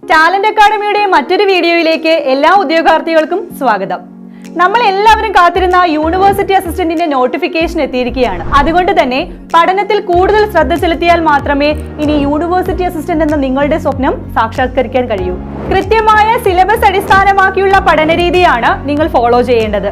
Talent അക്കാഡമിയുടെ മറ്റൊരു വീഡിയോയിലേക്ക് എല്ലാ ഉദ്യോഗാർത്ഥികൾക്കും സ്വാഗതം. നമ്മൾ എല്ലാവരും കാത്തിരുന്ന യൂണിവേഴ്സിറ്റി അസിസ്റ്റന്റിന്റെ നോട്ടിഫിക്കേഷൻ എത്തിയിരിക്കുകയാണ്. അതുകൊണ്ട് തന്നെ പഠനത്തിൽ കൂടുതൽ ശ്രദ്ധ ചെലുത്തിയാൽ മാത്രമേ ഇനി യൂണിവേഴ്സിറ്റി അസിസ്റ്റന്റ് എന്ന നിങ്ങളുടെ സ്വപ്നം സാക്ഷാത്കരിക്കാൻ കഴിയൂ. കൃത്യമായ സിലബസ് അടിസ്ഥാനമാക്കിയുള്ള പഠന രീതിയാണ് നിങ്ങൾ ഫോളോ ചെയ്യേണ്ടത്.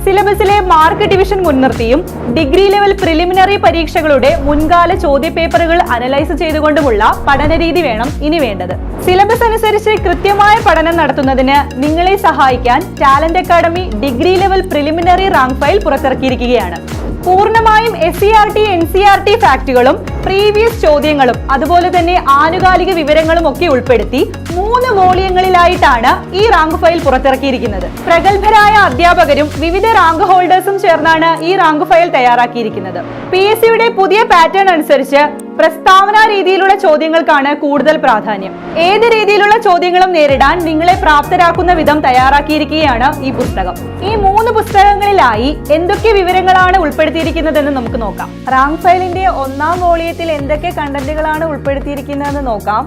സിലബസിലെ മാർക്ക് ഡിവിഷൻ മുൻനിർത്തിയും ഡിഗ്രി ലെവൽ പ്രിലിമിനറി പരീക്ഷകളുടെ മുൻകാല ചോദ്യപേപ്പറുകൾ അനലൈസ് ചെയ്തുകൊണ്ടുമുള്ള പഠനരീതി വേണം ഇനി വേണ്ടത്. സിലബസ് അനുസരിച്ച് കൃത്യമായ പഠനം നടത്തുന്നതിന് നിങ്ങളെ സഹായിക്കാൻ talent academy degree level preliminary rank file പുറത്തിറക്കിയിരിക്കുകയാണ്. പൂർണ്ണമായും SCERT NCERT ഫാക്ടുകളും പ്രീവിയസ് ചോദ്യങ്ങളും അതുപോലെ തന്നെ ആനുകാലിക വിവരങ്ങളും ഒക്കെ ഉൾപ്പെടുത്തി 3 വോളിയങ്ങളിലായിട്ടാണ് ഈ റാങ്ക് ഫയൽ പുറത്തിറക്കിയിരിക്കുന്നത്. പ്രഗത്ഭരായ അധ്യാപകരും വിവിധ റാങ്ക് ഹോൾഡേഴ്സും ചേർന്നാണ് ഈ റാങ്ക് ഫയൽ തയ്യാറാക്കിയിരിക്കുന്നത്. PSCയുടെ പുതിയ പാറ്റേൺ അനുസരിച്ച് പ്രസ്താവന രീതിയിലുള്ള ചോദ്യങ്ങൾക്കാണ് കൂടുതൽ പ്രാധാന്യം. ഏത് രീതിയിലുള്ള ചോദ്യങ്ങളും നേരിടാൻ നിങ്ങളെ പ്രാപ്തരാക്കുന്ന വിധം തയ്യാറാക്കിയിരിക്കുകയാണ് ഈ പുസ്തകം. ഈ 3 പുസ്തകങ്ങളിലായി എന്തൊക്കെ വിവരങ്ങളാണ് ഉൾപ്പെടുത്തിയിരിക്കുന്നതെന്ന് നമുക്ക് നോക്കാം. റാങ്ക് ഫയലിന്റെ 1ാം വോളിയത്തിൽ എന്തൊക്കെ കണ്ടന്റുകളാണ് ഉൾപ്പെടുത്തിയിരിക്കുന്നതെന്ന് നോക്കാം.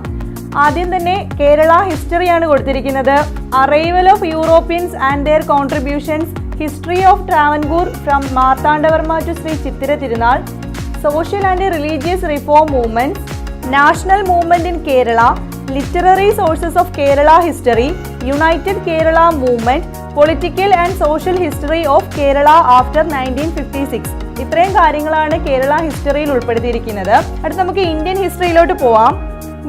ആദ്യം തന്നെ കേരള ഹിസ്റ്ററിയാണ് കൊടുത്തിരിക്കുന്നത്. Arrival of Europeans and their contributions, history of Travancore from Marthanda Varma to Sree Chithira Thirunal, social and religious reform movements, national movement in Kerala, literary sources of Kerala history, United Kerala movement, political and social history of Kerala after 1956. ഇത്രയും കാര്യങ്ങളാണ് കേരള ഹിസ്റ്ററിയിൽ ഉൾപ്പെടുത്തിയിരിക്കുന്നത്. അടുത്ത് നമുക്ക് Indian ഹിസ്റ്ററിയിലോട്ട് പോവാം.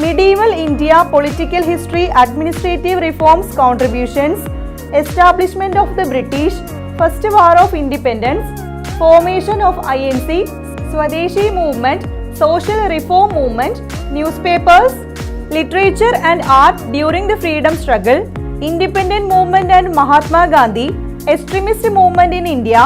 Medieval India, political history, administrative reforms, contributions, establishment of the British, first war of independence, formation of INC, Swadeshi movement, social reform movement, newspapers, literature and art during the freedom struggle, independent movement and Mahatma Gandhi, extremist movement in India,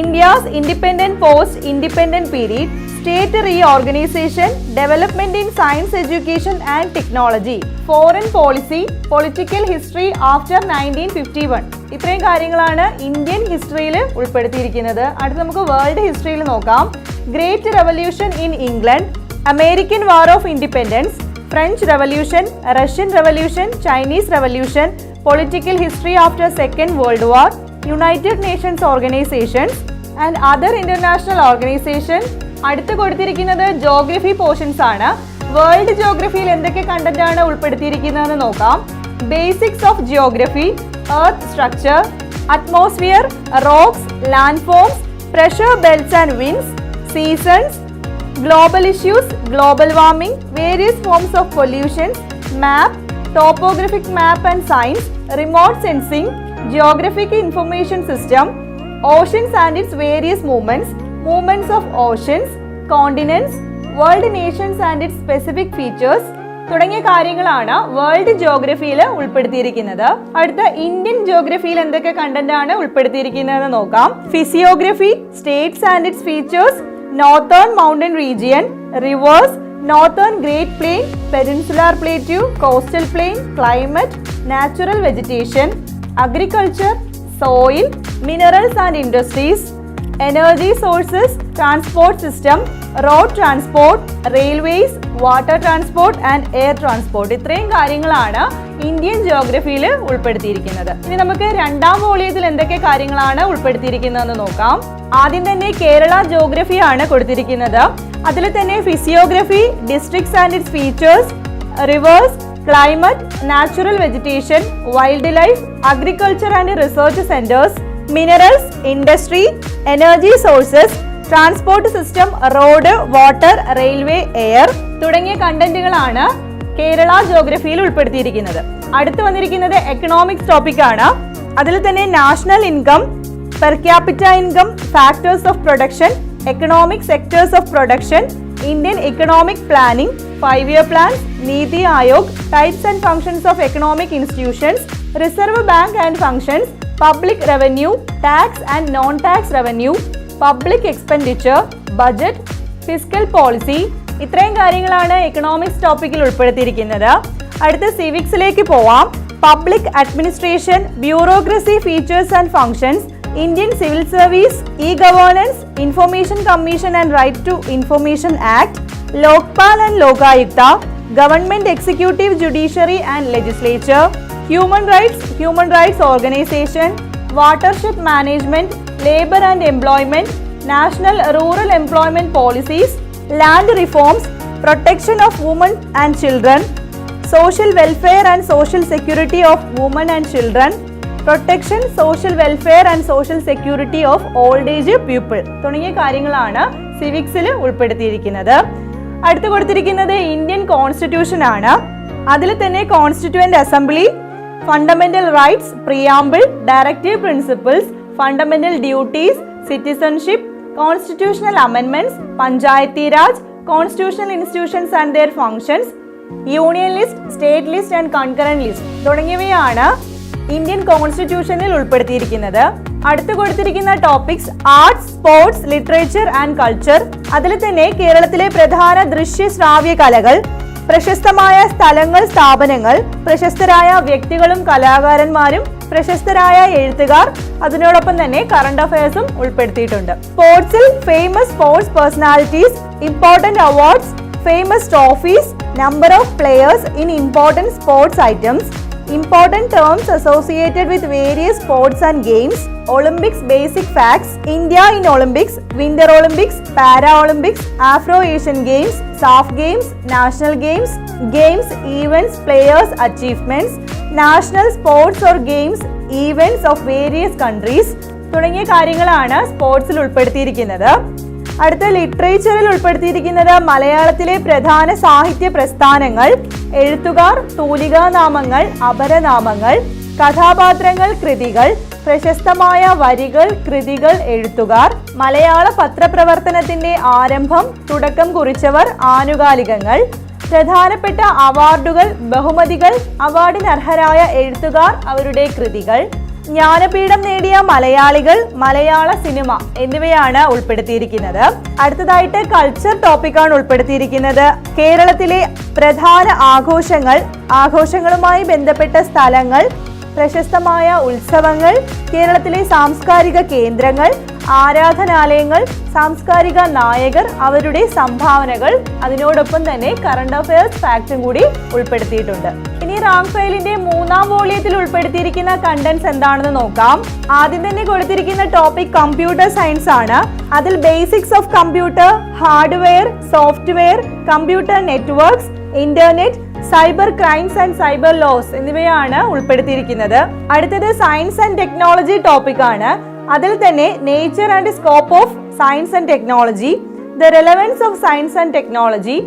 India's independent post-independent period, state reorganization, development in science education and technology, foreign policy, political history after 1951. ഇത്രയും കാര്യങ്ങളാണ് Indian ഹിസ്റ്ററിയിൽ ഉൾപ്പെടുത്തിയിരിക്കുന്നത്. അടുത്ത് നമുക്ക് world ഹിസ്റ്ററിയിൽ നോക്കാം. Great revolution in England, American war of independence, French revolution, Russian revolution, Chinese revolution, political history after second world war, United Nations organisations and other international organisation. അടുത്ത് കൊടുത്തിരിക്കുന്നത് ജോഗ്രഫി പോർഷൻസ് ആണ്. World ജോഗ്രഫിയിൽ എന്തൊക്കെ content ആണ് ഉൾപ്പെടുത്തിയിരിക്കുന്നതെന്ന് നോക്കാം. Basics of geography, earth structure, atmosphere, rocks, land forms, pressure belts and winds, seasons, global issues, global warming, various forms of pollution, map, topographic map and science, remote sensing, geographic information system, oceans and its various movements, movements of oceans, continents, world nations and its specific features തുടങ്ങിയ കാര്യങ്ങളാണ് world ജോഗ്രഫിയിൽ ഉൾപ്പെടുത്തിയിരിക്കുന്നത്. അടുത്ത Indian ജോഗ്രഫിയിൽ എന്തൊക്കെ content ആണ് ഉൾപ്പെടുത്തിയിരിക്കുന്നതെന്ന് നോക്കാം. Physiography, states and its features, northern mountain region, rivers, northern great plain, peninsular plateau, coastal plain, climate, natural vegetation, agriculture, soil, minerals and industries, energy sources, transport system, road transport, railways, water transport and air transport. ഇത്രയും കാര്യങ്ങളാണ് Indian ജോഗ്രഫിയിൽ ഉൾപ്പെടുത്തിയിരിക്കുന്നത്. ഇനി നമുക്ക് 2ാം വോളിയത്തിൽ എന്തൊക്കെ കാര്യങ്ങളാണ് ഉൾപ്പെടുത്തിയിരിക്കുന്നതെന്ന് നോക്കാം. ആദ്യം തന്നെ കേരള ജോഗ്രഫി ആണ് കൊടുത്തിരിക്കുന്നത്. അതിൽ തന്നെ physiography, districts and its features, reverse, climate, natural vegetation, wild life, agriculture and research centres, minerals, industry, energy sources, transport system, road, water, railway, air തുടങ്ങിയ കണ്ടന്റുകളാണ് കേരള ജോഗ്രഫിയിൽ ഉൾപ്പെടുത്തിയിരിക്കുന്നത്. അടുത്ത് വന്നിരിക്കുന്നത് എക്കണോമിക്സ് ടോപ്പിക് ആണ്. അതിൽ തന്നെ national income, per capita income, factors of production, economic sectors of production, Indian economic planning, 5-year plan, NITI Aayog, types and functions of economic institutions, reserve bank and functions, public revenue, tax and non tax revenue, public expenditure, budget, fiscal policy. ഇത്രയും കാര്യങ്ങളാണ് economics ടോപ്പിക്കിൽ ഉൾപ്പെടുത്തിയിരിക്കുന്നത്. അടുത്ത സിവിക്സിലേക്ക് പോവാം. Public administration, bureaucracy, features and functions, Indian civil service, e governance, information commission and right to information act, Lokpal and Lokayukta, government executive, judiciary and legislature, human rights organisation, watershed management, labour and employment, national rural employment policies, land reforms, protection of woman and children, social welfare and social security of woman and children, protection, social welfare and social security of old age people തുടങ്ങിയ കാര്യങ്ങളാണ് സിവിക്സിൽ ഉൾപ്പെടുത്തിയിരിക്കുന്നത്. അടുത്ത് കൊടുത്തിരിക്കുന്നത് Indian constitution ആണ്. അതിൽ തന്നെ constituent assembly, fundamental rights, preamble, directive principles, fundamental duties, citizenship, constitutional അമെൻമെന്റ്സ്, Panchayati Raj, constitutional institutions and their functions, union list, state list and concurrent list തുടങ്ങിയവയാണ് ഇന്ത്യൻ കോൺസ്റ്റിറ്റ്യൂഷനിൽ ഉൾപ്പെടുത്തിയിരിക്കുന്നത്. അടുത്ത് കൊടുത്തിരിക്കുന്ന topics arts, sports, literature and culture. അതിൽ തന്നെ കേരളത്തിലെ പ്രധാന ദൃശ്യ ശ്രാവ്യ കലകൾ, പ്രശസ്തമായ സ്ഥലങ്ങൾ, സ്ഥാപനങ്ങൾ, പ്രശസ്തരായ വ്യക്തികളും കലാകാരന്മാരും, പ്രശസ്തരായ എഴുത്തുകാർ, അതിനോടൊപ്പം തന്നെ കറണ്ട് അഫയേഴ്സും ഉൾപ്പെടുത്തിയിട്ടുണ്ട്. സ്പോർട്സിൽ famous sports personalities, important awards, famous trophies, number of players in important sports items, important terms associated with various sports and games, Olympics basic facts, India in Olympics, Winter Olympics, Para Olympics, Afro-Asian Games, SAF Games, National Games, Games, Events, Players, Achievements, National Sports or Games, Events of various countries തുടങ്ങിയ കാര്യങ്ങളാണ് സ്പോർട്സിൽ ഉൾപ്പെടുത്തിയിരിക്കുന്നത്. അടുത്ത ലിറ്ററേച്ചറിൽ ഉൾപ്പെടുത്തിയിരിക്കുന്നത് മലയാളത്തിലെ പ്രധാന സാഹിത്യ പ്രസ്ഥാനങ്ങൾ, എഴുത്തുകാർ, തൂലികാനാമങ്ങൾ, അപരനാമങ്ങൾ, കഥാപാത്രങ്ങൾ, കൃതികൾ, പ്രശസ്തമായ വരികൾ, കൃതികൾ, എഴുത്തുകാർ, മലയാള പത്രപ്രവർത്തനത്തിന്റെ ആരംഭം, തുടക്കം കുറിച്ചവർ, ആനുകാലികങ്ങൾ, പ്രധാനപ്പെട്ട അവാർഡുകൾ, ബഹുമതികൾ, അവാർഡിനർഹരായ എഴുത്തുകാർ, അവരുടെ കൃതികൾ, ജ്ഞാനപീഠം നേടിയ മലയാളികൾ, മലയാള സിനിമ എന്നിവയാണ് ഉൾപ്പെടുത്തിയിരിക്കുന്നത്. അടുത്തതായിട്ട് കൾച്ചർ ടോപ്പിക്കാണ് ഉൾപ്പെടുത്തിയിരിക്കുന്നത്. കേരളത്തിലെ പ്രധാന ആഘോഷങ്ങൾ, ആഘോഷങ്ങളുമായി ബന്ധപ്പെട്ട സ്ഥലങ്ങൾ, പ്രശസ്തമായ ഉത്സവങ്ങൾ, കേരളത്തിലെ സാംസ്കാരിക കേന്ദ്രങ്ങൾ, ആരാധനാലയങ്ങൾ, സാംസ്കാരിക നായകർ, അവരുടെ സംഭാവനകൾ, അതിനോടൊപ്പം തന്നെ കറണ്ട് അഫയേഴ്സ് ഫാക്റ്റും കൂടി ഉൾപ്പെടുത്തിയിട്ടുണ്ട്. ഇനി റാങ്ക് ഫയലിന്റെ 3-ാം വോളിയത്തിൽ ഉൾപ്പെടുത്തിയിരിക്കുന്ന കണ്ടന്റ്സ് എന്താണെന്ന് നോക്കാം. ആദ്യം തന്നെ കൊടുത്തിരിക്കുന്ന ടോപ്പിക് കമ്പ്യൂട്ടർ സയൻസ് ആണ്. അതിൽ basics of computer, hardware, software, computer networks, internet, cyber crimes and cyber laws എന്നിവയാണ് ഉൾപ്പെടുത്തിയിരിക്കുന്നത്. അടുത്തത് സയൻസ് ആൻഡ് ടെക്നോളജി ടോപ്പിക് ആണ്. അതിൽ തന്നെ nature and scope of science and technology, the relevance of science and technology,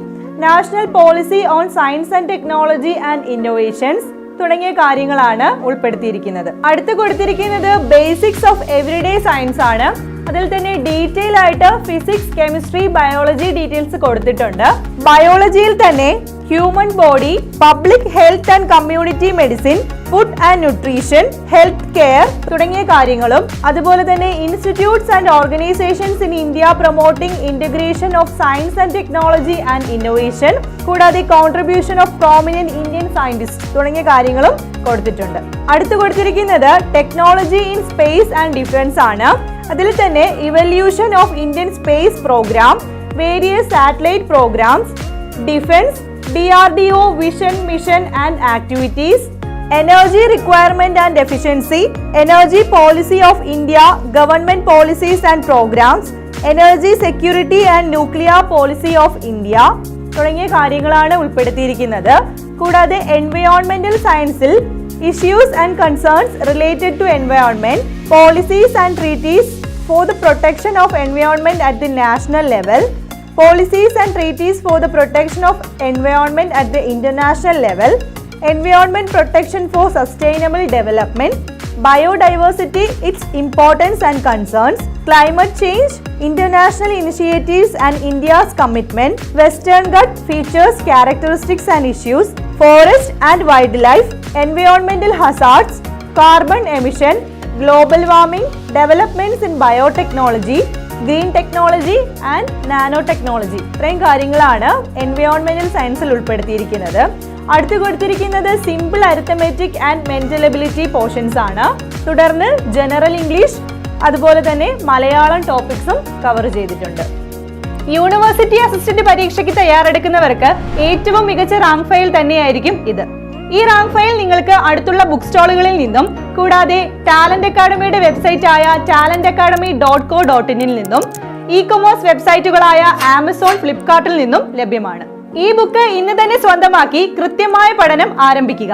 national policy on science and technology and innovations തുടങ്ങിയ കാര്യങ്ങളാണ് ഉൾപ്പെടുത്തിയിരിക്കുന്നത്. അടുത്ത് കൊടുത്തിരിക്കുന്നത് ബേസിക്സ് ഓഫ് എവറിഡേ സയൻസ് ആണ്. അതിൽ തന്നെ ഡീറ്റെയിൽ ആയിട്ട് ഫിസിക്സ്, കെമിസ്ട്രി, ബയോളജി ഡീറ്റെയിൽസ് കൊടുത്തിട്ടുണ്ട്. ബയോളജിയിൽ തന്നെ human body, public health and community medicine, food and nutrition, health care തുടങ്ങിയ കാര്യങ്ങളും, അതുപോലെ തന്നെ institutes and organisations in India promoting integration of science and technology and innovation, കൂടാതെ contribution of prominent Indian scientist തുടങ്ങിയ കാര്യങ്ങളും കൊടുത്തിട്ടുണ്ട്. അടുത്ത് കൊടുത്തിരിക്കുന്നത് technology in space and defence ആണ്. അതിൽ തന്നെ evolution of Indian space programme, various satellite programmes, defence, DRDO vision, mission and activities, energy requirement and efficiency, energy policy of India, government policies and programmes, energy security and nuclear policy of India തുടങ്ങിയ കാര്യങ്ങളാണ് ഉൾപ്പെടുത്തിയിരിക്കുന്നത്. കൂടാതെ എൻവയോൺമെന്റൽ സയൻസിൽ issues and concerns related to environment, policies and treaties for the protection of environment at the national level, policies and treaties for the protection of environment at the international level, environment protection for sustainable development, biodiversity, its importance and concerns, climate change, international initiatives and India's commitment, Western Ghats features, characteristics and issues, forest and wildlife, environmental hazards, carbon emission, global warming, developments in biotechnology, green technology and nanotechnology ഇത്രയും കാര്യങ്ങളാണ് എൻവയോൺമെന്റൽ സയൻസിൽ ഉൾപ്പെടുത്തിയിരിക്കുന്നത്. അടുത്ത് കൊടുത്തിരിക്കുന്നത് simple arithmetic and mental ability portions ആണ്. തുടർന്ന് general English, അതുപോലെ തന്നെ മലയാളം ടോപ്പിക്സും കവർ ചെയ്തിട്ടുണ്ട്. യൂണിവേഴ്സിറ്റി അസിസ്റ്റന്റ് പരീക്ഷയ്ക്ക് തയ്യാറെടുക്കുന്നവർക്ക് ഏറ്റവും മികച്ച റാങ്ക് ഫയൽ തന്നെയായിരിക്കും ഇത്. ഈ റാങ്ക് ഫയൽ നിങ്ങൾക്ക് അടുത്തുള്ള ബുക്ക് സ്റ്റാളുകളിൽ നിന്നും കൂടാതെ ടാലന്റ് അക്കാഡമിയുടെ വെബ്സൈറ്റ് ആയ talentacademy.co.in നിന്നും ഇ-കൊമേഴ്സ് വെബ്സൈറ്റുകളായ ആമസോൺ, ഫ്ലിപ്കാർട്ടിൽ നിന്നും ലഭ്യമാണ്. ഈ ബുക്ക് ഇന്ന് തന്നെ സ്വന്തമാക്കി കൃത്യമായ പഠനം ആരംഭിക്കുക.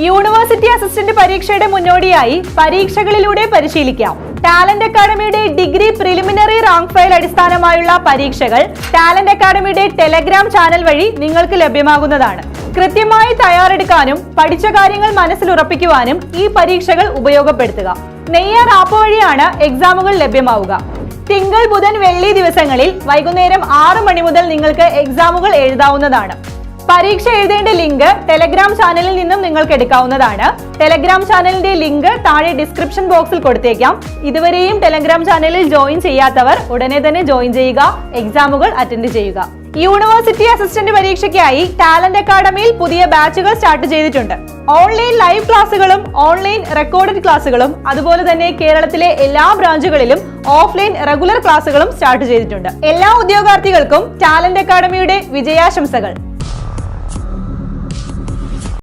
യൂണിവേഴ്സിറ്റി അസിസ്റ്റന്റ് പരീക്ഷയുടെ മുന്നോടിയായി പരീക്ഷകളിലൂടെ പരിശീലിക്കാം. ടാലന്റ് അക്കാഡമിയുടെ ഡിഗ്രി പ്രിലിമിനറി റാങ്ക് ഫയൽ അടിസ്ഥാനമായുള്ള പരീക്ഷകൾ ടാലന്റ് അക്കാഡമിയുടെ ടെലഗ്രാം ചാനൽ വഴി നിങ്ങൾക്ക് ലഭ്യമാകുന്നതാണ്. കൃത്യമായി തയ്യാറെടുക്കാനും പഠിച്ച കാര്യങ്ങൾ മനസ്സിലുറപ്പിക്കുവാനും ഈ പരീക്ഷകൾ ഉപയോഗപ്പെടുത്തുക. നെയ്യാർ ആപ്പ് വഴിയാണ് എക്സാമുകൾ ലഭ്യമാവുക. തിങ്കൾ, ബുധൻ, വെള്ളി ദിവസങ്ങളിൽ വൈകുന്നേരം 6 മണി മുതൽ നിങ്ങൾക്ക് എക്സാമുകൾ എഴുതാവുന്നതാണ്. പരീക്ഷ എഴുതേണ്ട ലിങ്ക് ടെലഗ്രാം ചാനലിൽ നിന്നും നിങ്ങൾക്ക് എടുക്കാവുന്നതാണ്. ടെലഗ്രാം ചാനലിന്റെ ലിങ്ക് താഴെ ഡിസ്ക്രിപ്ഷൻ ബോക്സിൽ കൊടുത്തേക്കാം. ഇതുവരെയും ടെലഗ്രാം ചാനലിൽ ജോയിൻ ചെയ്യാത്തവർ ഉടനെ തന്നെ ജോയിൻ ചെയ്യുക, എക്സാമുകൾ അറ്റൻഡ് ചെയ്യുക. യൂണിവേഴ്സിറ്റി അസിസ്റ്റന്റ് പരീക്ഷയ്ക്കായി ടാലന്റ് അക്കാഡമിയിൽ പുതിയ ബാച്ചുകൾ സ്റ്റാർട്ട് ചെയ്തിട്ടുണ്ട്. ഓൺലൈൻ ലൈവ് ക്ലാസുകളും ഓൺലൈൻ റെക്കോർഡഡ് ക്ലാസുകളും അതുപോലെ തന്നെ കേരളത്തിലെ എല്ലാ ബ്രാഞ്ചുകളിലും ഓഫ്ലൈൻ റെഗുലർ ക്ലാസുകളും സ്റ്റാർട്ട് ചെയ്തിട്ടുണ്ട്. എല്ലാ ഉദ്യോഗാർത്ഥികൾക്കും ടാലന്റ് അക്കാഡമിയുടെ വിജയാശംസകൾ.